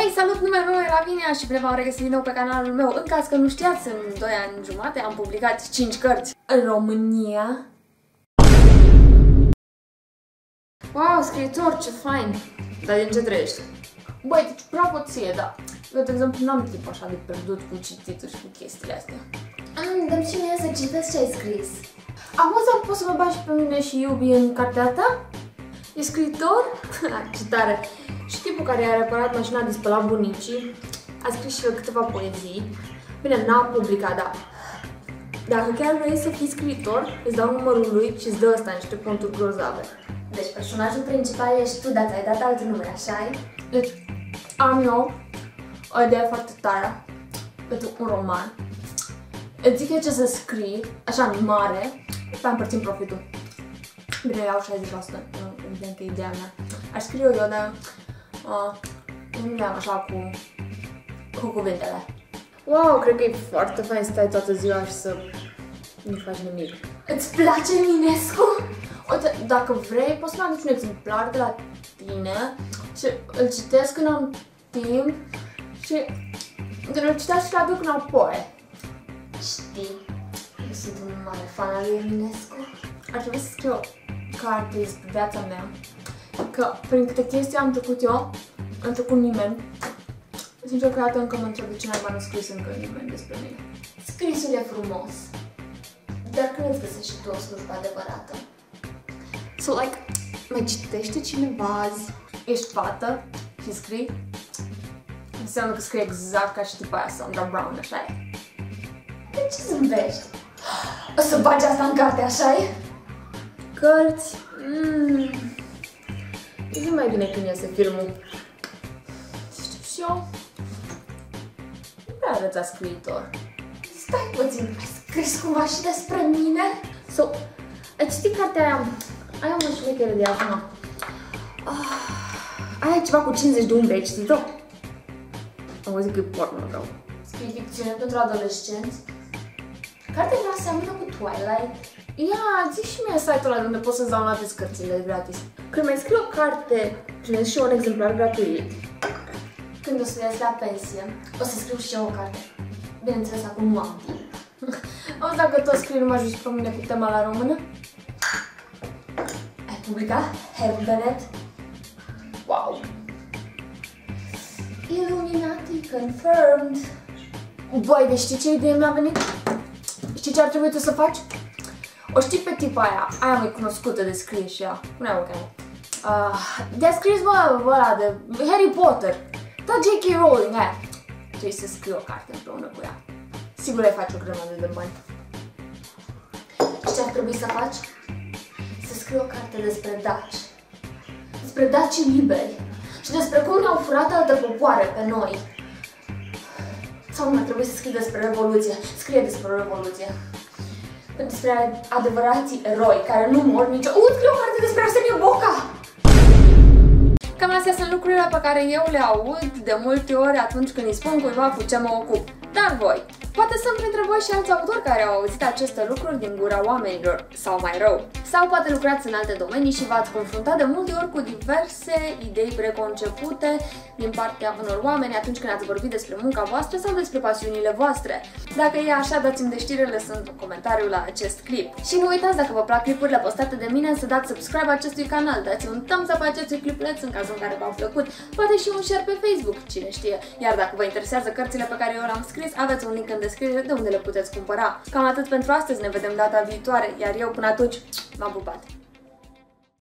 Hei, salut! Numele meu e Lavinia și bine v-am regăsit din nou pe canalul meu. În caz că nu știați, în 2 ani jumate am publicat 5 cărți în România. Wow, scriitor, ce fain! Dar din ce trăiești? Băi, deci bravo ție, da. Eu, de exemplu, n-am timp așa de pierdut cu cititul și cu chestiile astea. Dă-mi și mie să citesc ce ai scris. Acum să poți să mă bagi pe mine și Iubi în cartea ta? E scriitor? Ce tare! Și tipul care a reparat mașina de spălat bunicii a scris și el câteva poezii. Bine, n-a publicat, dar dacă chiar vrei să fii scriitor, îți dau numărul lui și îți dă ăsta niște conturi grozave. Deci personajul principal ești tu, dar ți-ai dat alt nume, așa-i? Deci, am eu o idee foarte tare pentru un roman. Îți zic eu ce să scrii, așa în mare, pe împărțim profitul. Bine, iau 60%, evident că e ideea mea. Aș scrie eu, dar nu le-am așa cu cuvintele. Wow, cred că e foarte fain să stai toată ziua și să nu faci nimic. Îți place Eminescu? Uite, dacă vrei, poți să mă aduci un exemplar de la tine și îl citesc când am timp și când îl citesc și îl aduc înapoi. Știi, eu sunt un mare fan al lui Eminescu. Ar trebui să scriu o carte despre viața mea, că prin câte chestii am trecut eu, am trecut nimeni. Sincer, câteodată încă mă întreb de ce n-am scris încă nimeni despre mine. Scrisul e frumos, dar când îți găsești și tu o slujbă adevărată? So, like, mai citește cineva azi, ești fată și scrii, înseamnă că scrii exact ca și tipa aia, Sandra Brown, așa e. De ce zâmbești? O să bagi asta în carte, așa-i? Cărți? E mai bine când iese filmul. Știu și eu. Nu prea arăța scriitor. Stai puțin, ai scris cumva și despre mine? So, ai citit cartea aia? Ai o șmecheră de acum. Aia ceva cu 50 de umbre, ai citit-o? Am auzit că e porno rău. Scrii ficțiune pentru adolescenți? Cartea mea seamănă cu Twilight. Ia, zi și mie site-ul ăla unde poți să-ți downloadezi cărțile gratis. Când mai scrii o carte, primești și eu un exemplar gratuit. Când o să ies la pensie, o să scriu și eu o carte. Bineînțeles, acum nu am timp. Auzi, dacă tot scrii numai jos pe mine cu tema la română? Ai publicat Herbenet? Wow! Illuminati confirmed. Băi, deci știi ce idee mi-a venit? Știi ce ar trebui tu să faci? O știi pe tipa aia mai cunoscută de scrie și ea. Cum-o cheamă? De-a scris, bă, ăla de Harry Potter. Da, J.K. Rowling, aia. Trebuie să scrii o carte împreună cu ea. Sigur ai face o grămadă de bani. Și ce ar trebui să faci? Să scrii o carte despre daci. Despre dacii liberi. Și despre cum ne-au furat alte popoare pe noi. Sau nu ar trebui să scrii despre Revoluție. Scrie despre Revoluție. Despre adevărații eroi care nu mor nicio... Scrie o carte despre Arsenie Boca! Cam astea sunt lucrurile pe care eu le aud de multe ori atunci când îi spun cuiva cu ce mă ocup. Dar voi, poate sunt printre voi și alți autori care au auzit aceste lucruri din gura oamenilor, sau mai rău. Sau poate lucrați în alte domenii și v-ați confruntat de multe ori cu diverse idei preconcepute din partea unor oameni atunci când ați vorbit despre munca voastră sau despre pasiunile voastre. Dacă e așa, dați-mi de știre lăsând un comentariu la acest clip. Și nu uitați, dacă vă plac clipurile postate de mine, să dați subscribe acestui canal, dați un thumbs up acestui clipuleț în cazul în care v-a plăcut, poate și un share pe Facebook, cine știe. Iar dacă vă interesează cărțile pe care eu le-am scris, aveți un link în descriere de unde le puteți cumpăra. Cam atât pentru astăzi, ne vedem data viitoare, iar eu până atunci m-am pupat!